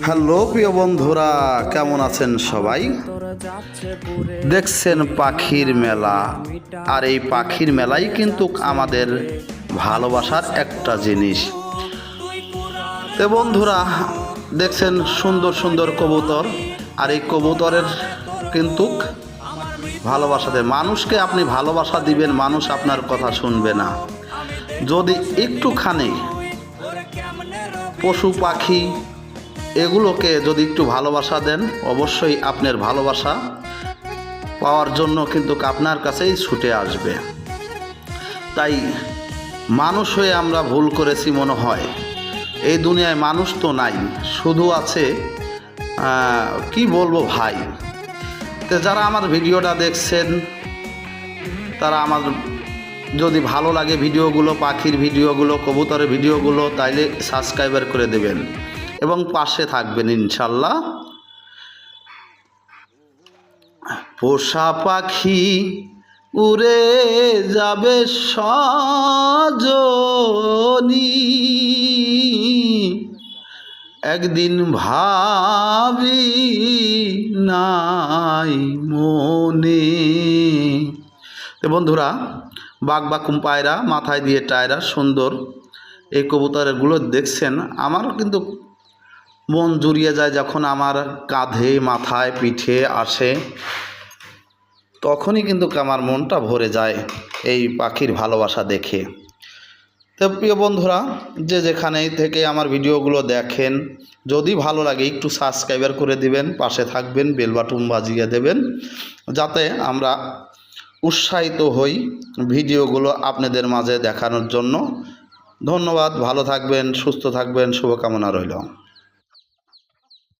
Hello প্রিয় বন্ধুরা, কেমন আছেন সবাই? দেখছেন পাখির মেলা, আর এই পাখির মেলাই কিন্তু আমাদের ভালোবাসার একটা জিনিস। তো বন্ধুরা, দেখছেন সুন্দর সুন্দর কবুতর, আর এই কবুতরের কিন্তু ভালোবাসা দেয়। মানুষকে আপনি ভালোবাসা দিবেন, মানুষ আপনার কথা শুনবে না। যদি একটুখানি পশু পাখি এগুলোকে যদি একটু ভালোবাসা দেন, অবশ্যই আপনার ভালোবাসা পাওয়ার জন্য কিন্তু আপনার কাছেই ছুটে আসবে। তাই মানুষ হয়ে আমরা ভুল করেছি মনে হয়। এই দুনিয়ায় মানুষ তো নাই, শুধু আছে কি বলবো ভাই। তো যারা আমার ভিডিওটা দেখছেন, তারা আমার যদি ভালো লাগে ভিডিওগুলো, পাখির ভিডিওগুলো, কবুতরের ভিডিওগুলো, তাইলে সাবস্ক্রাইবার করে দেবেন এবং পাশে থাকবেন ইনশাল্লাহ। পোষা পাখি উড়ে যাবে সজনী, একদিন ভাবি নাই মনে। তো বন্ধুরা, বাঘবাকুম পায়রা, মাথায় দিয়ে টায়রা, সুন্দর এই কবুতরগুলো দেখছেন, আমার কিন্তু মন জুড়িয়ে যায় যখন আমার কাঁধে, মাথায়, পিঠে আসে, তখনই কিন্তু আমার মনটা ভরে যায় এই পাখির ভালোবাসা দেখে। তো প্রিয় বন্ধুরা, যে যেখানে থেকে আমার ভিডিওগুলো দেখেন, যদি ভালো লাগে একটু সাবস্ক্রাইবার করে দিবেন, পাশে থাকবেন, বেল বাটন বাজিয়ে দেবেন, যাতে আমরা উৎসাহিত হই ভিডিওগুলো আপনাদের মাঝে দেখানোর জন্য। ধন্যবাদ, ভালো থাকবেন, সুস্থ থাকবেন, শুভকামনা রইল।